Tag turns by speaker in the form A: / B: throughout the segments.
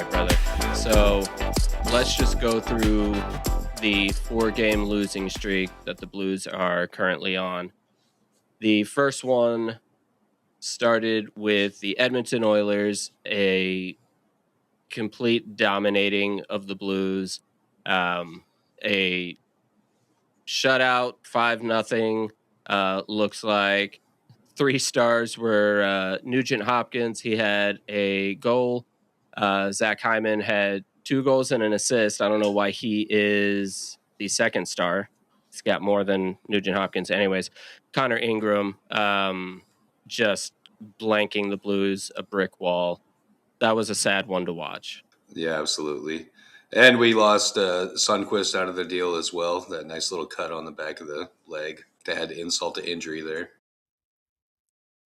A: right, brother. So let's just go through the 4-game losing streak that the Blues are currently on. The first one started with the Edmonton Oilers, a complete dominating of the Blues, a shutout, 5-0. Looks like 3 stars were Nugent Hopkins. He had a goal. Zach Hyman had 2 goals and an assist. I don't know why he is the second star. He's got more than Nugent Hopkins. Anyways, Connor Ingram just blanking the Blues a brick wall. That was a sad one to watch.
B: Yeah, absolutely. And we lost Sundquist out of the deal as well. That nice little cut on the back of the leg to add insult to injury there.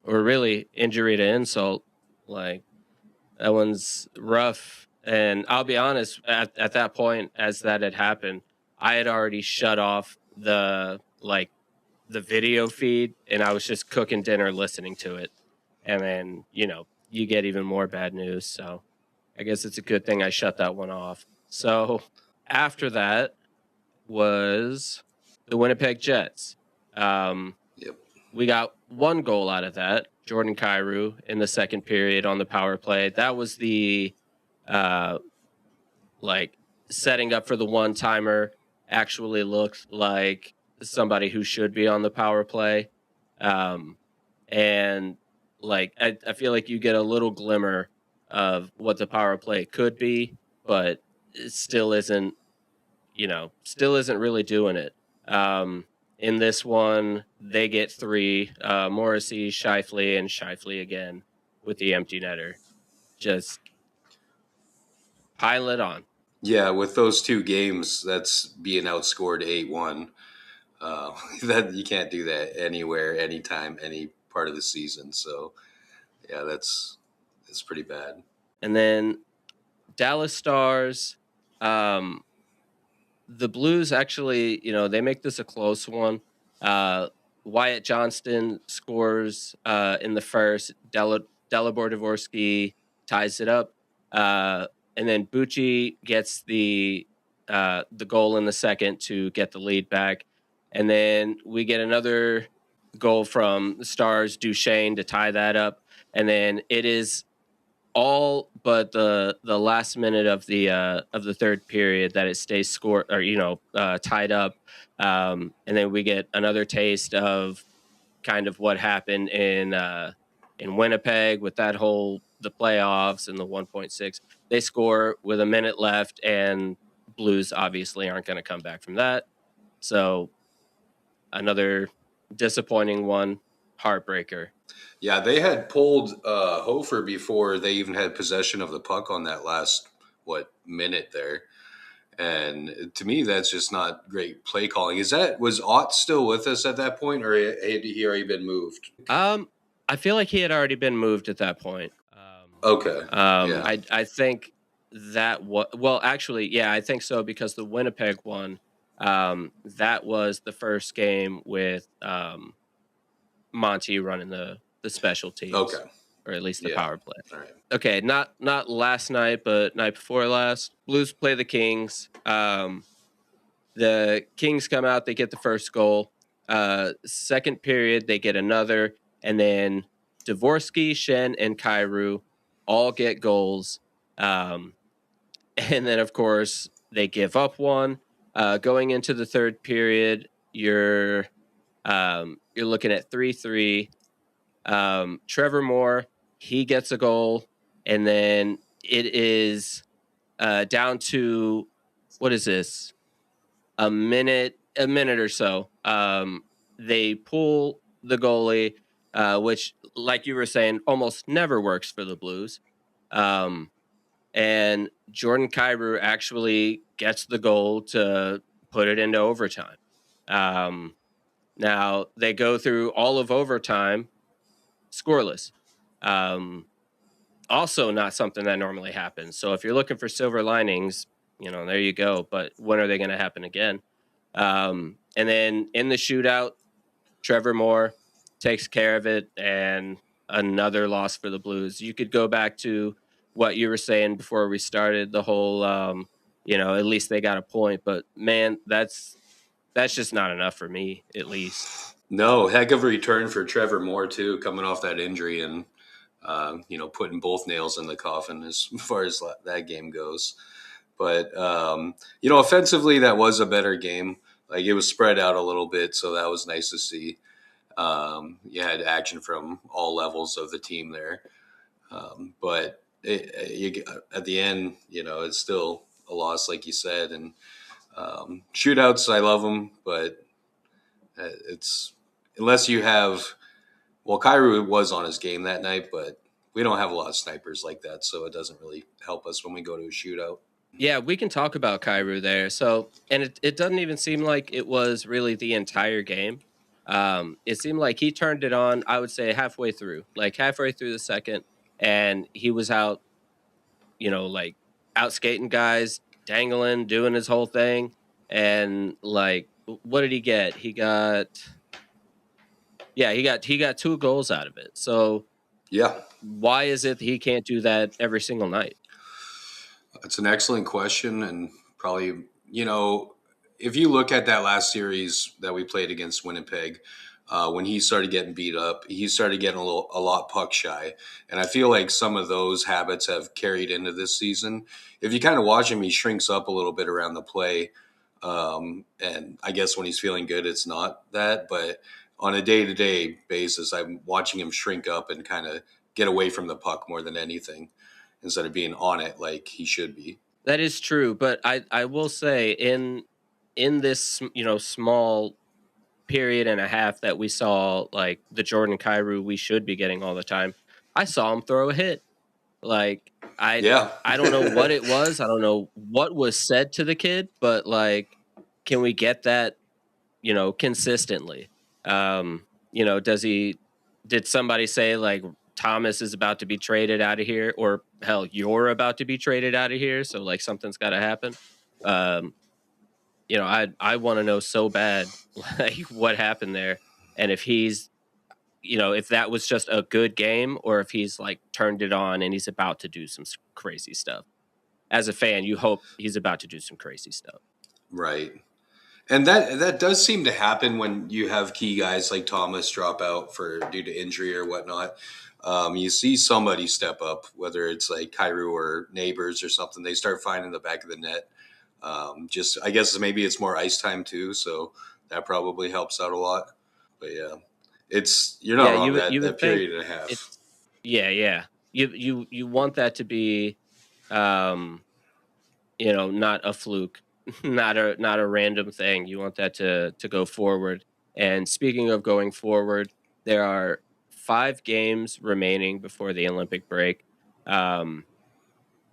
A: Or really, injury to insult. Like, that one's rough. And I'll be honest, at that point, as that had happened, I had already shut off the video feed, and I was just cooking dinner listening to it. And then, you get even more bad news. So I guess it's a good thing I shut that one off. So after that was the Winnipeg Jets.
B: Yep.
A: We got 1 goal out of that. Jordan Kyrou in the second period on the power play. That was the setting up for the one-timer. Actually looked like somebody who should be on the power play. And I feel like you get a little glimmer of what the power play could be, but it still isn't really doing it. In this one, they get 3, Morrissey, Scheifele, and Scheifele again with the empty netter. Just pile it on.
B: Yeah, with those 2 games, that's being outscored 8-1. That you can't do that anywhere, anytime, any part of the season. So, yeah, it's pretty bad.
A: And then Dallas Stars, the Blues actually, they make this a close one. Wyatt Johnston scores in the first. Dalibor Dvorsky ties it up. And then Bucci gets the goal in the second to get the lead back. And then we get another goal from the Stars, Duchesne, to tie that up. And then it is all but the last minute of the third period that it stays scored or tied up, and then we get another taste of kind of what happened in Winnipeg with that the playoffs and the 1.6. They score with a minute left, and Blues obviously aren't going to come back from that. So another disappointing one, heartbreaker.
B: Yeah, they had pulled Hofer before they even had possession of the puck on that last minute there, and to me that's just not great play calling. Was Ott still with us at that point, or had he already been moved?
A: I feel like he had already been moved at that point.
B: Okay.
A: Yeah. I think that I think so, because the Winnipeg one, that was the first game with Monty running the special teams.
B: Okay.
A: Or at least the power play.
B: All right.
A: Okay, not last night, but night before last. Blues play the Kings. The Kings come out, they get the first goal. Second period, they get another, and then Dvorsky, Shen, and Kyrou all get goals. And then, of course, they give up one. Going into the third period, you're looking at 3-3. Trevor Moore, he gets a goal, and then it is down to, what is this? A minute or so. They pull the goalie, which, like you were saying, almost never works for the Blues. And Jordan Kyrou actually gets the goal to put it into overtime. Now, they go through all of overtime scoreless. Also not something that normally happens. So if you're looking for silver linings, there you go. But when are they going to happen again? And then in the shootout, Trevor Moore takes care of it, and another loss for the Blues. You could go back to what you were saying before we started the whole, at least they got a point. But man, that's just not enough for me, at least.
B: No, heck of a return for Trevor Moore too, coming off that injury and putting both nails in the coffin as far as that game goes. But offensively, that was a better game. Like it was spread out a little bit, so that was nice to see. You had action from all levels of the team there, but at the end, it's still a loss, like you said. And shootouts, I love them, but it's unless you have. Well, Kyrie was on his game that night, but we don't have a lot of snipers like that, so it doesn't really help us when we go to a shootout.
A: Yeah, we can talk about Kairu there. So, and it doesn't even seem like it was really the entire game. It seemed like he turned it on, I would say halfway through the second, and he was out, like out skating guys, dangling, doing his whole thing. And like, what did he get? He got 2 goals out of it. So
B: Yeah,
A: why is it that he can't do that every single night?
B: it's an excellent question, and probably if you look at that last series that we played against Winnipeg, when he started getting beat up, he started getting a lot puck shy, and I feel like some of those habits have carried into this season. If you kind of watch him, he shrinks up a little bit around the play, and I guess when he's feeling good, it's not that, but on a day-to-day basis, I'm watching him shrink up and kind of get away from the puck more than anything instead of being on it like he should be.
A: That is true, but I will say in this small period and a half that we saw like the Jordan Kyrou we should be getting all the time, I saw him throw a hit. Like I
B: Yeah.
A: I don't know what it was. I don't know what was said to the kid, but like, can we get that consistently? Does he? Did somebody say like Thomas is about to be traded out of here, or hell, you're about to be traded out of here? So like something's got to happen. Um, I want to know so bad like what happened there, and if he's if that was just a good game, or if he's like turned it on and he's about to do some crazy stuff. As a fan, you hope he's about to do some crazy stuff.
B: Right. And that does seem to happen when you have key guys like Thomas drop out for due to injury or whatnot. You see somebody step up, whether it's like Cairo or neighbors or something. They start finding the back of the net. Just I guess maybe it's more ice time too, so that probably helps out a lot. But yeah, it's you're not
A: Yeah,
B: wrong.
A: you
B: That
A: would think
B: period and a half.
A: it's yeah. You want that to be um not a fluke, not a random thing. You want that to go forward. And speaking of going forward, there are 5 games remaining before the Olympic break. Um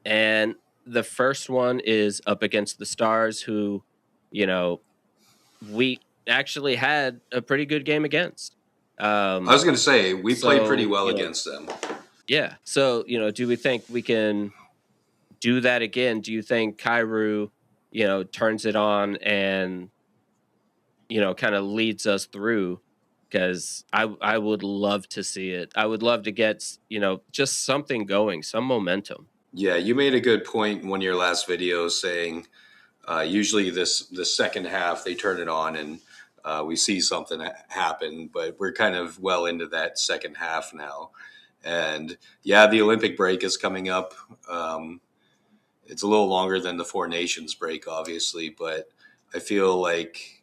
A: and the first one is up against the Stars, who, you know, we actually had a pretty good game against.
B: I was
A: Um
B: going to say we played pretty
A: so,
B: well against them.
A: yeah. So, do we think we can do that again? Do you think Kairu, turns it on and, kind of leads us through? Because I would love to see it. I would love to get, just something going, some momentum.
B: Yeah, you made a good point in one of your last videos saying usually the second half they turn it on and we see something happen, but we're kind of well into that second half now. And yeah, the Olympic break is coming up. It's a little longer than the Four Nations break, obviously, but I feel like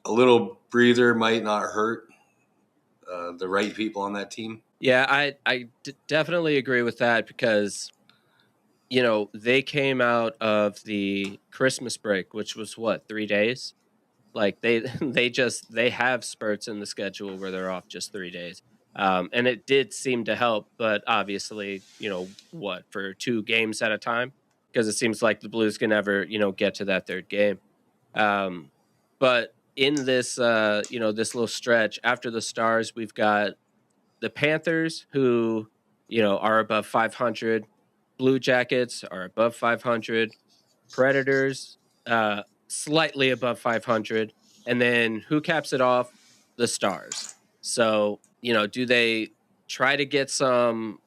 B: a little breather might not hurt the right people on that team.
A: Yeah, definitely agree with that because, they came out of the Christmas break, which was what, 3 days? Like they they have spurts in the schedule where they're off just 3 days. And it did seem to help, but obviously, what, for 2 games at a time? Because it seems like the Blues can never, get to that third game. Um, but in this this little stretch after the Stars, we've got the Panthers, who, are above 500. Blue Jackets are above 500. Predators, slightly above 500. And then who caps it off? The Stars. So, do they try to get some?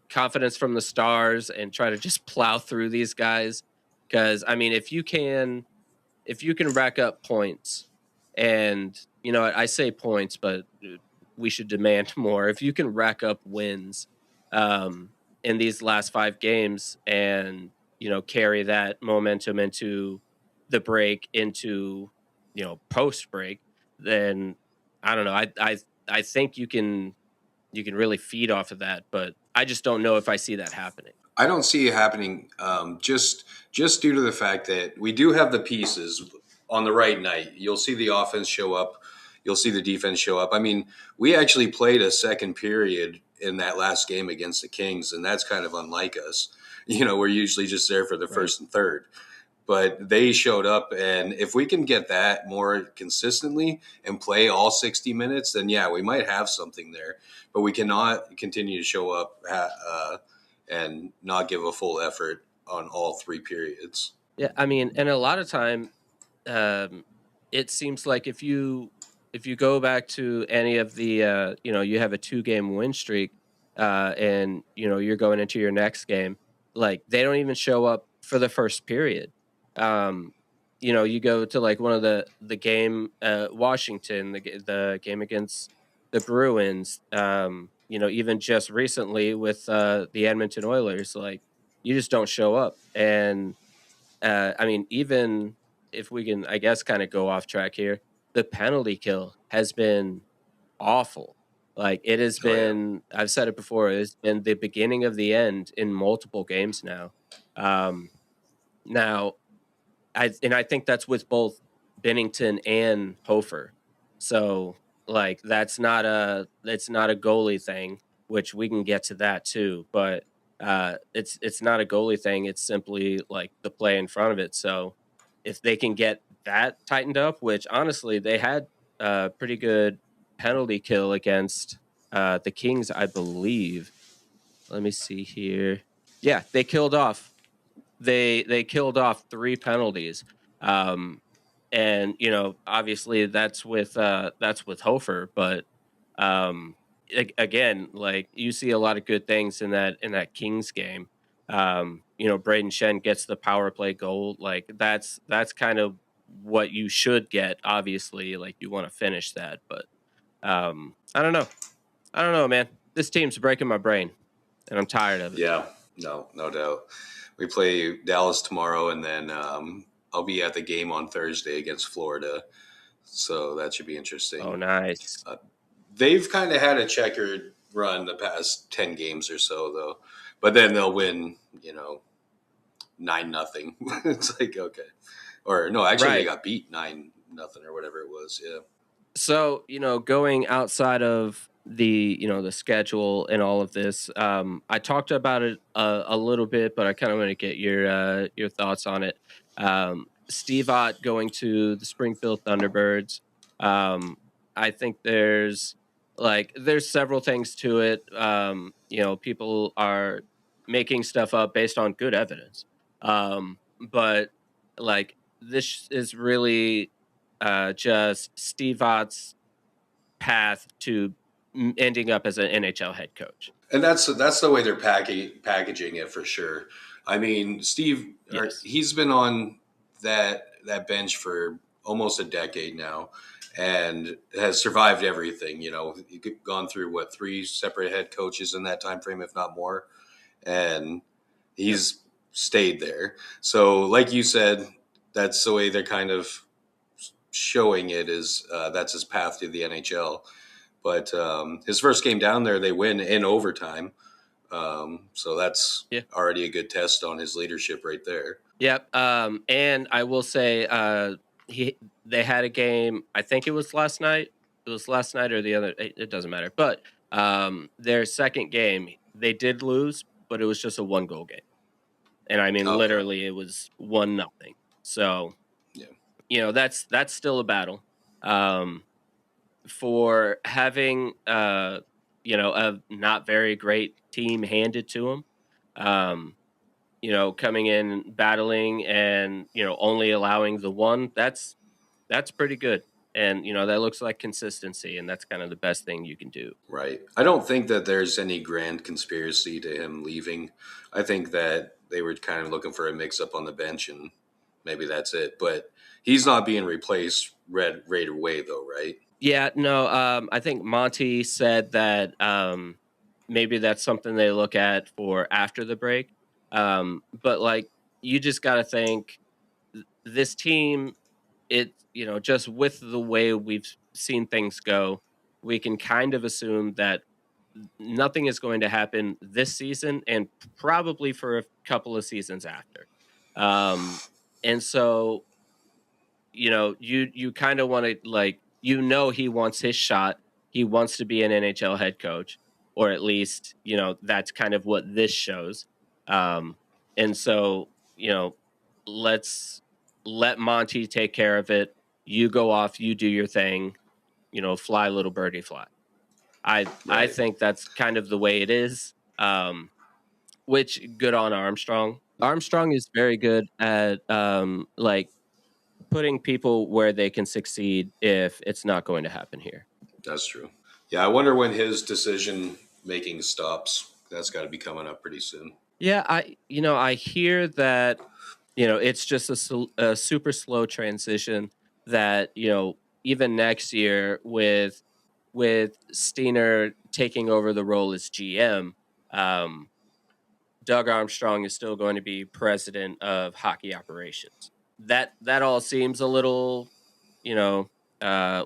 A: confidence from the stars and try to just plow through these guys. Because I mean, if you can rack up points, and I say points, but we should demand more. If you can rack up wins in these last 5 games, and carry that momentum into the break, into post break, then I don't know. I think you can really feed off of that, but I just don't know if I see that happening.
B: I don't see it happening, just due to the fact that we do have the pieces on the right night. You'll see the offense show up. You'll see the defense show up. I mean, we actually played a second period in that last game against the Kings, and that's kind of unlike us. We're usually just there for the
A: Right.
B: first and third, but they showed up, and if we can get that more consistently and play all 60 minutes, then yeah, we might have something there. But we cannot continue to show up and not give a full effort on all 3 periods.
A: Yeah, I mean, and a lot of time, um, it seems like if you go back to any of the you have a 2 game win streak, and you're going into your next game, like they don't even show up for the first period. Um, you go to like one of the game, Washington, the game against the Bruins, even just recently with the Edmonton Oilers, like you just don't show up. And I mean, even if we can, I guess, kind of go off track here, the penalty kill has been awful. Like it has
B: Oh yeah,
A: been, I've said it before, it's been the beginning of the end in multiple games now. Um, now, I think that's with both Bennington and Hofer. So like that's not a goalie thing, which we can get to that too. But it's not a goalie thing. It's simply like the play in front of it. So if they can get that tightened up, which honestly they had a pretty good penalty kill against the Kings, I believe. Let me see here. Yeah, they killed off 3 penalties. Um, and obviously that's with Hofer, but again, like you see a lot of good things in that Kings game. Braden Shen gets the power play goal. Like that's kind of what you should get. Obviously, like you want to finish that, but I don't know. I don't know, man. This team's breaking my brain, and I'm tired of it.
B: yeah, no doubt. We play Dallas tomorrow, and then I'll be at the game on Thursday against Florida, so that should be
A: Oh,
B: interesting.
A: nice.
B: They've kind of had a checkered run the past 10 games or so, though. But then they'll win, 9-0. It's like okay, or no, actually they
A: Right.
B: got beat 9-0 or whatever it was. Yeah.
A: So, going outside of the schedule and all of this, I talked about it a little bit, but I kind of want to get your thoughts on it. Steve Ott going to the Springfield Thunderbirds. Um, I think there's several things to it. People are making stuff up based on good evidence. But like this is really just Steve Ott's path to ending up as an NHL head coach.
B: And that's the way they're packaging it for sure. I mean, Steve,
A: Yes.
B: he's been on that bench for almost a decade now, and has survived everything. He's gone through what 3 separate head coaches in that time frame, if not more, and
A: Yep.
B: he's stayed there. So, like you said, that's the way they're kind of showing it is that's his path to the NHL. But his first game down there, they win in overtime. So that's
A: Yeah.
B: already a good test on his leadership right there.
A: Yep. And I will say, he they had a game. I think it was last night. It was last night or the other. It doesn't matter. But their second game, they did lose, but it was just a 1 goal game, and I mean,
B: Okay.
A: literally, it was 1-0. So
B: Yeah.
A: that's still a battle. Um, for having a not very great team handed to him, um coming in battling and only allowing the one, that's pretty good. and that looks like consistency, and that's kind of the best thing you can do.
B: Right. I don't think that there's any grand conspiracy to him leaving. I think that they were kind of looking for a mix up on the bench, and maybe that's it. But he's not being replaced right away, though, right?
A: Yeah, no, I think Monty said that maybe that's something they look at for after the break. But like, you just got to think this team, just with the way we've seen things go, we can kind of assume that nothing is going to happen this season and probably for a couple of seasons after. Um, and so you kind of want to, like, he wants his shot. He wants to be an NHL head coach, or at least that's kind of what this shows. And so let's let Monty take care of it. You go off, you do your thing. Fly little birdie fly. I
B: Right.
A: think that's kind of the way it is. Which good on Armstrong. Armstrong is very good at like putting people where they can succeed if it's not going to happen here.
B: That's true. Yeah, I wonder when his decision making stops. That's got to be coming up pretty soon.
A: Yeah, I hear that it's just a super slow transition that even next year with Steiner taking over the role as GM, um, Doug Armstrong is still going to be president of hockey operations. That all seems a little, you know,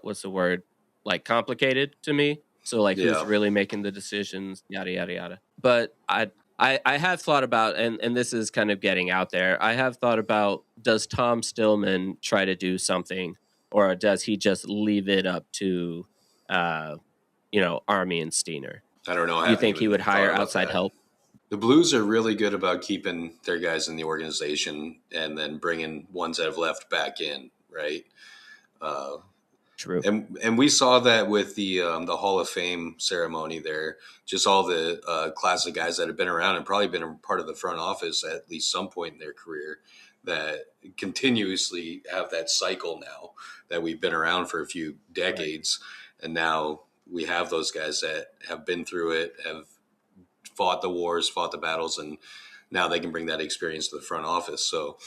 A: what's the word? Like complicated to me. So like who's
B: Yeah.
A: really making the decisions, yada yada yada. But I have thought about, and this is kind of getting out there. I have thought about, does Tom Stillman try to do something, or does he just leave it up to uh Army and Steiner?
B: I don't know. I
A: Do you
B: haven't
A: think he
B: even
A: would
B: thought
A: hire
B: about
A: outside
B: that.
A: help?
B: The Blues are really good about keeping their guys in the organization and then bringing ones that have left back in, right? Uh,
A: True.
B: and we saw that with the Hall of Fame ceremony there. Just all the classic guys that have been around and probably been a part of the front office at least some point in their career that continuously have that cycle now that we've been around for a few
A: Right.
B: decades, and now we have those guys that have been through it, have fought the wars, fought the battles, and now they can bring that experience to the front office. So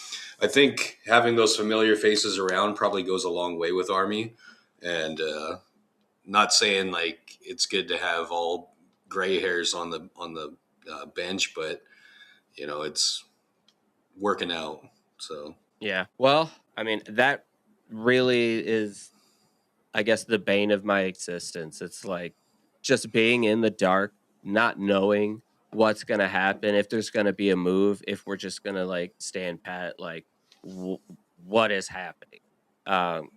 B: I think having those familiar faces around probably goes a long way with Army. And not saying like it's good to have all gray hairs on the bench, but it's working out. So
A: Yeah. Well, I mean, that really is, I guess, the bane of my existence. It's like just being in the dark, not knowing what's going to happen, if there's going to be a move, if we're just going to like stand pat, like w- what is happening.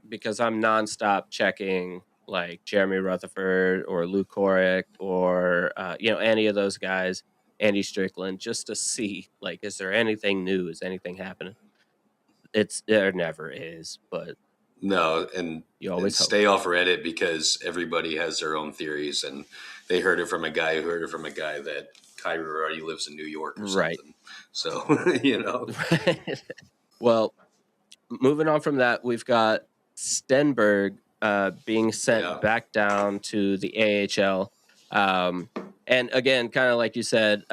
A: Because I'm nonstop checking like Jeremy Rutherford or Luke Korek or, any of those guys, Andy Strickland, just to see, like, is there anything new? Is anything happening? There never is, but
B: no, and
A: you
B: and
A: always hope.
B: stay off Reddit because everybody has their own theories, and they heard it from a guy who heard it from a guy that Kyrie already lives in New York or
A: Right.
B: something. So
A: Well, moving on from that, we've got Stenberg being sent
B: yeah.
A: back down to the AHL. Um, and again, kind of like you said,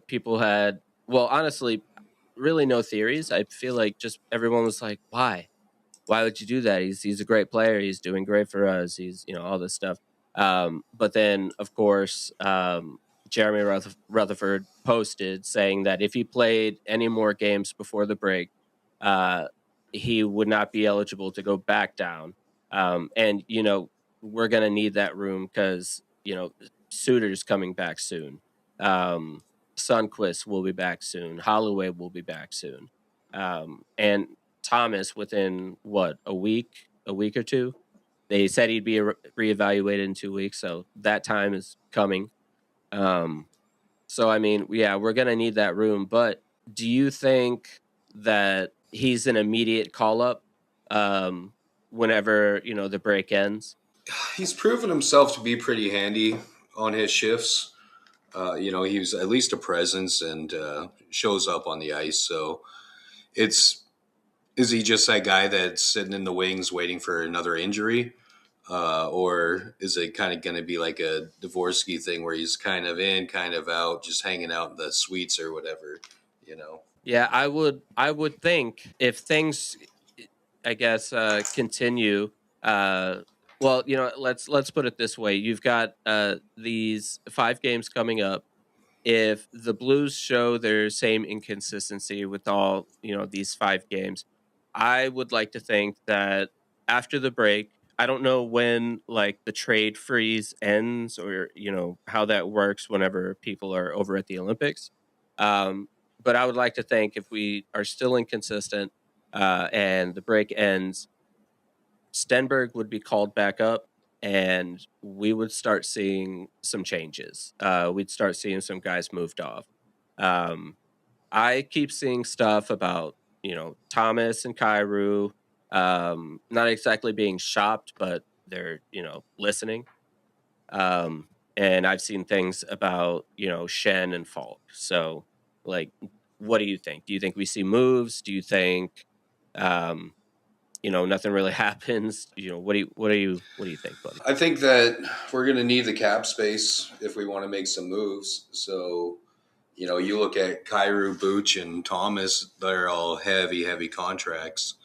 A: people had, well, honestly, really no theories. I feel like just everyone was like, why? Why would you do that? He's a great player. He's doing great for us. He's all this stuff. But then of course, Jeremy Rutherford posted saying that if he played any more games before the break, uh, he would not be eligible to go back down. And we're gonna need that room because Suter's coming back soon. Um, Sunquist will be back soon. Holloway will be back soon. And Thomas within what, a week or two. They said he'd be reevaluated in 2 weeks, so that time is coming. Um, so I mean, yeah, we're gonna need that room. But do you think that he's an immediate call up whenever the break ends?
B: He's proven himself to be pretty handy on his shifts. He's at least a presence and shows up on the ice. So it's Is he just that guy that's sitting in the wings waiting for another injury? Or is it kind of going to be like a Dvorsky thing where he's kind of in, kind of out, just hanging out in the suites or whatever, you know?
A: Yeah, I would think if things, I guess, continue. Uh, well, let's put it this way: you've got these 5 games coming up. If the Blues show their same inconsistency with all these 5 games, I would like to think that after the break, I don't know when like the trade freeze ends or how that works whenever people are over at the Olympics. Um, but I would like to think if we are still inconsistent and the break ends, Stenberg would be called back up and we would start seeing some changes. We'd start seeing some guys moved off. Um, I keep seeing stuff about, Thomas and Kairu, not exactly being shopped, but they're, listening. Um, and I've seen things about, Shen and Falk. So, like, what do you think? Do you think we see moves? Do you think, um, nothing really happens? What do you think, buddy?
B: I think that we're going to need the cap space if we want to make some moves. So, you look at Kairu, Booch, and Thomas, they're all heavy, heavy contracts.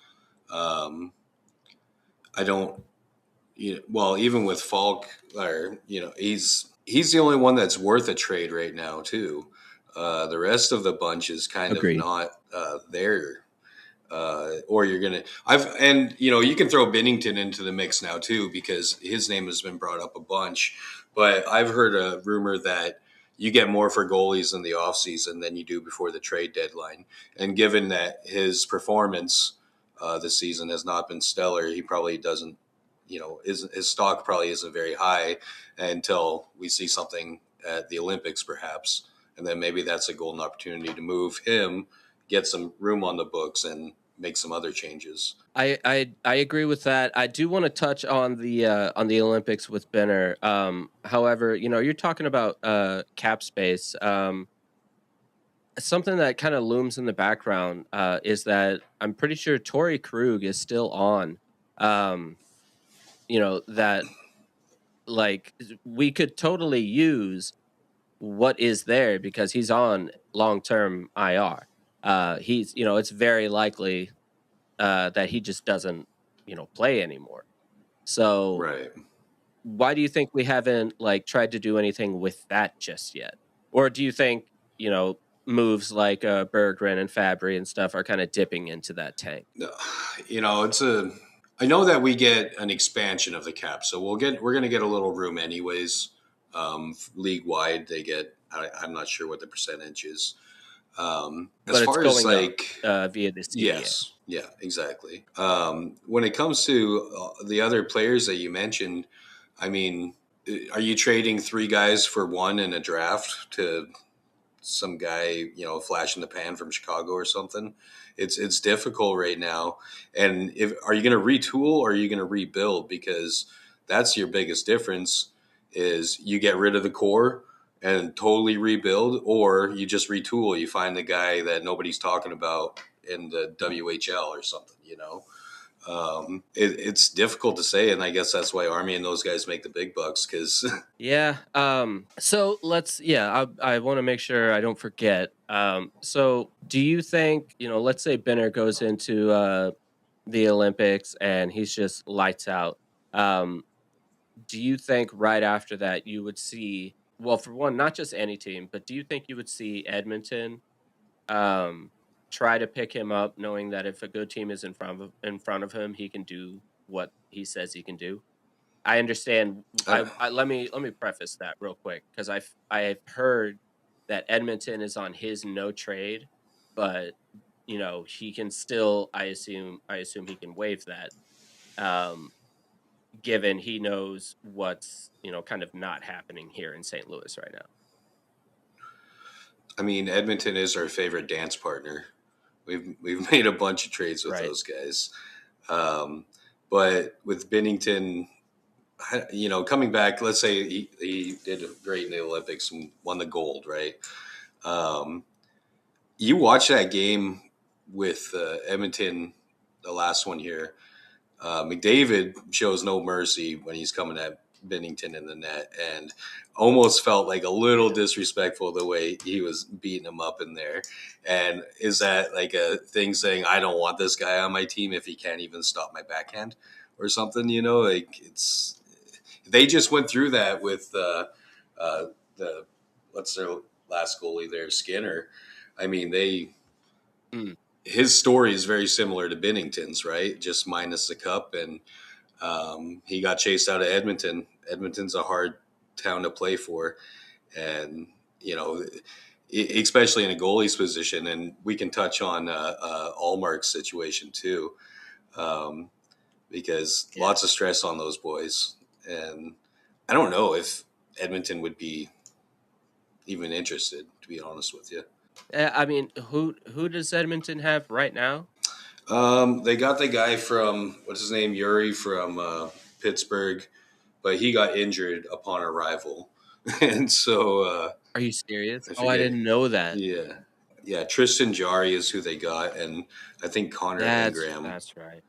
B: Um, I don't, well, even with Falk, or, he's the only one that's worth a trade right now, too. The rest of the bunch is kind of
A: Agreed.
B: not there. Or you're gonna I've and you can throw Bennington into the mix now too because his name has been brought up a bunch. But I've heard a rumor that you get more for goalies in the offseason than you do before the trade deadline. And given that his performance this season has not been stellar, he probably doesn't, his stock probably isn't very high until we see something at the Olympics, perhaps. And then maybe that's a golden opportunity to move him, get some room on the books, and make some other changes.
A: I agree with that. I do want to touch on the Olympics with Benner. However, you're talking about cap space. Something that kind of looms in the background is that I'm pretty sure Torrey Krug is still on. Um, that like we could totally use what is there because he's on long term IR. He's it's very likely that he just doesn't play anymore. So
B: Right.
A: why do you think we haven't like tried to do anything with that just yet? Or do you think moves like Berggren and Fabry and stuff are kind of dipping into that tank?
B: No, it's a. I know that we get an expansion of the cap, so we're going to get a little room anyways. League wide, they get. I'm not sure what the percentage is. As
A: But it's
B: far as
A: going up
B: like,
A: via the CBA.
B: yes, yeah, exactly. When it comes to the other players that you mentioned, I mean, are you trading 3 guys for one in a draft to some guy, flash in the pan from Chicago or something? It's difficult right now. And if are you going to retool or are you going to rebuild? Because that's your biggest difference is you get rid of the core and totally rebuild, or you just retool. You find the guy that nobody's talking about in the WHL or something. It's difficult to say, and I guess that's why Army and those guys make the big bucks because
A: Yeah. So let's. Yeah. I want to make sure I don't forget. So do you think Let's say Benner goes into the Olympics and he's just lights out. Um, do you think right after that you would see? Well, for one, not just any team, but do you think you would see Edmonton um, try to pick him up, knowing that if a good team is in front of him, he can do what he says he can do? I understand. Let me preface that real quick because I've heard that Edmonton is on his no trade, but he can still. I assume he can waive that, um, given he knows what's kind of not happening here in St. Louis right now.
B: I mean, Edmonton is our favorite dance partner. We've made a bunch of trades with
A: Right.
B: those guys, um, but with Bennington, coming back, let's say he did great in the Olympics and won the gold, right? Um, you watch that game with Edmonton. the last one here. McDavid shows no mercy when he's coming at Bennington in the net, and almost felt like a little disrespectful the way he was beating him up in there. And is that like a thing saying I don't want this guy on my team if he can't even stop my backhand or something? You know, like it's they just went through that with the what's their last goalie there, Skinner. I mean, they
A: Mm,
B: his story is very similar to Bennington's, right? Just minus the cup, and he got chased out of Edmonton. Edmonton's a hard town to play for, and you know, especially in a goalie's position. And we can touch on Allmark's situation too, um, because
A: yeah.
B: lots of stress on those boys. And I don't know if Edmonton would be even interested, to be honest with you.
A: I mean, who does Edmonton have right now?
B: They got the guy from what's his name, Yuri from Pittsburgh, but he got injured upon arrival, and so
A: Are you serious?
B: I
A: Oh, I
B: forget.
A: didn't know that.
B: Yeah, yeah. Tristan Jarry is who they got, and I think Connor Ingram.
A: That's right.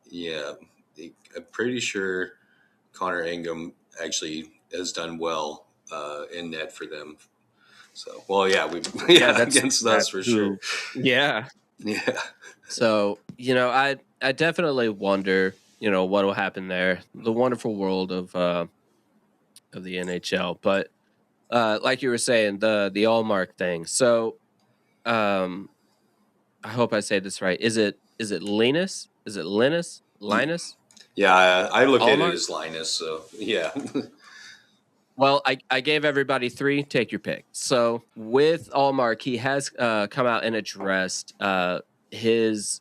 B: Yeah, I'm pretty sure Connor Ingram actually has done well in net for them. So, well, yeah, we
A: Yeah,
B: yeah against us
A: that's
B: for sure.
A: who. Yeah.
B: Yeah.
A: So, I definitely wonder, what will happen there. The wonderful world of the NHL. But like you were saying, the Allmark thing. So, um I hope I say this right. Is it Linus? Is it Linus? Linus?
B: Yeah, I look at it
A: Allmark?
B: as Linus. So yeah,
A: Well, I gave everybody three. Take your pick. So with Allmark, he has come out and addressed his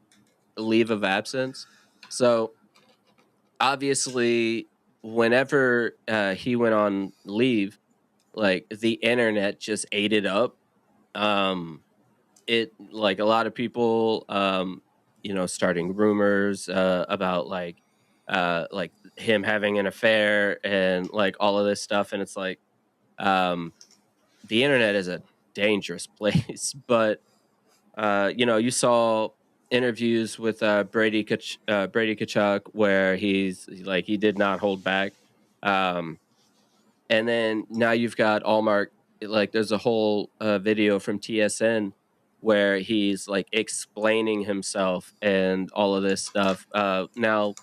A: leave of absence. So obviously, whenever he went on leave, like the internet just ate it up. Um, it like a lot of people, starting rumors about like him having an affair and like all of this stuff, and it's like um, the internet is a dangerous place, but you saw interviews with Brady Kachuk where he did not hold back. Um, and then now you've got Allmark. Like, there's a whole video from TSN where he's like explaining himself and all of this stuff. Now,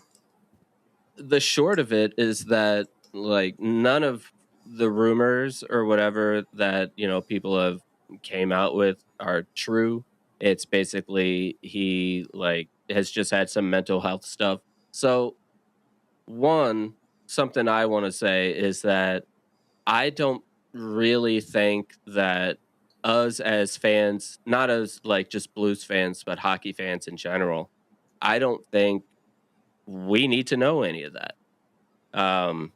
A: the short of it is that like none of the rumors or whatever that people have came out with are true. It's basically he like has just had some mental health stuff. So one something I want to say is that I don't really think that us as fans, not as like just Blues fans, but hockey fans in general, I don't think we need to know any of that. Um,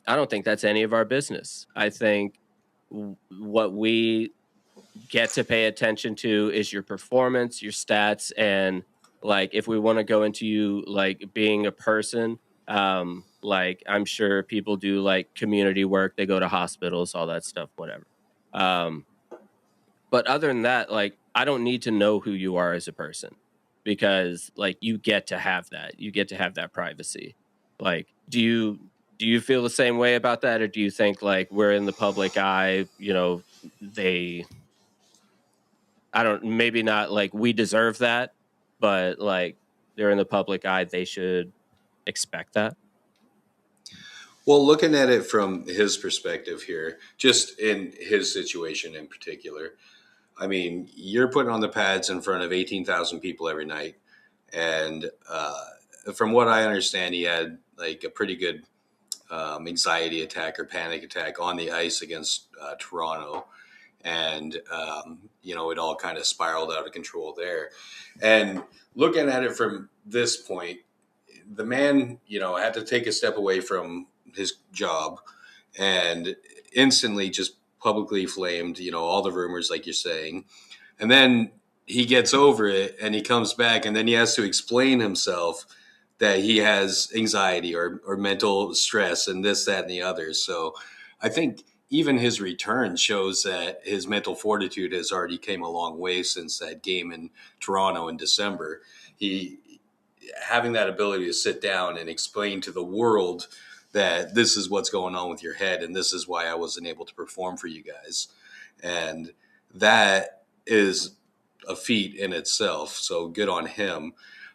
A: I don't think that's any of our business. I think what we get to pay attention to is your performance, your stats, and like if we want to go into you like being a person, like I'm sure people do like community work, they go to hospitals, all that stuff, whatever. Um, but other than that, like I don't need to know who you are as a person because like you get to have that. You get to have that privacy. Like, do you feel the same way about that, or do you think like we're in the public eye? They I don't maybe not like we deserve that, but like they're in the public eye, they should expect that.
B: well, looking at it from his perspective here, just in his situation in particular, I mean, you're putting on the pads in front of 18,000 people every night. And from what I understand, he had like a pretty good anxiety attack or panic attack on the ice against Toronto. And, it all kind of spiraled out of control there. And looking at it from this point, the man, had to take a step away from his job and instantly just publicly flamed, all the rumors, like you're saying. And then he gets over it and he comes back and then he has to explain himself that he has anxiety or mental stress and this, that, and the other. So I think even his return shows that his mental fortitude has already came a long way since that game in Toronto in December. He having that ability to sit down and explain to the world that this is what's going on with your head and this is why I wasn't able to perform for you guys. And that is a feat in itself. So good on him.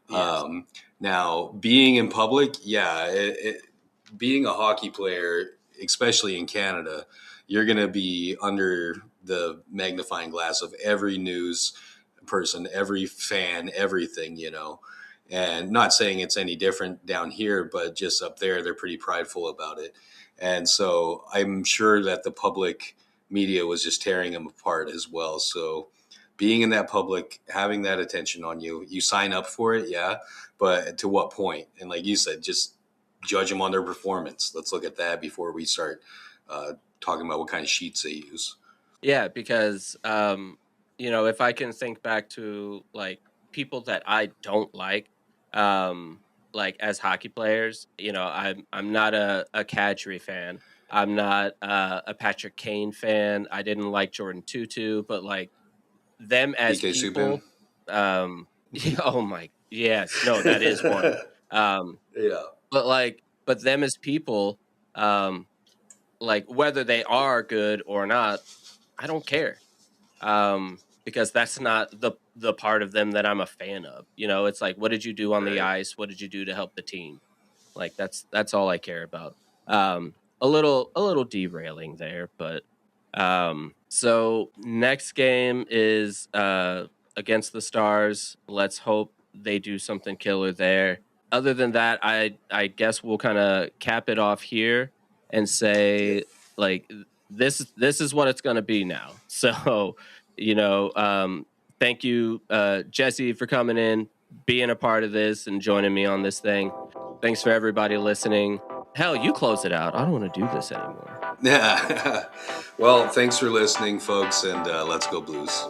A: Yes.
B: Now, being in public, yeah, being a hockey player, especially in Canada, you're going to be under the magnifying glass of every news person, every fan, everything, you know. And not saying it's any different down here, but just up there, they're pretty prideful about it. And so I'm sure that the public media was just tearing them apart as well. So being in that public, having that attention on you, you sign up for it, yeah, but to what point? And like you said, just judge them on their performance. Let's look at that before we start talking about what kind of sheets they use.
A: Yeah, because if I can think back to like people that I don't like as hockey players, I'm not a Kadri fan. I'm not a Patrick Kane fan. I didn't like Jordan Tutu, but like them as
B: PK Subban.
A: people, oh my, yes, no, that is one. Um,
B: Yeah.
A: but them as people, um, like whether they are good or not, I don't care, because that's not the part of them that I'm a fan of. It's like, what did you do on the
B: Right.
A: ice? What did you do to help the team? Like that's all I care about. A little derailing there, but so next game is against the Stars. Let's hope they do something killer there. Other than that, I guess we'll kind of cap it off here and
B: Yeah.
A: say like this is what it's going to be now. So, you know, um thank you Jesse for coming in, being a part of this and joining me on this thing. Thanks for everybody listening. Hell, you close it out. I don't want to do this anymore.
B: Yeah. Well, thanks for listening, folks, and let's go Blues.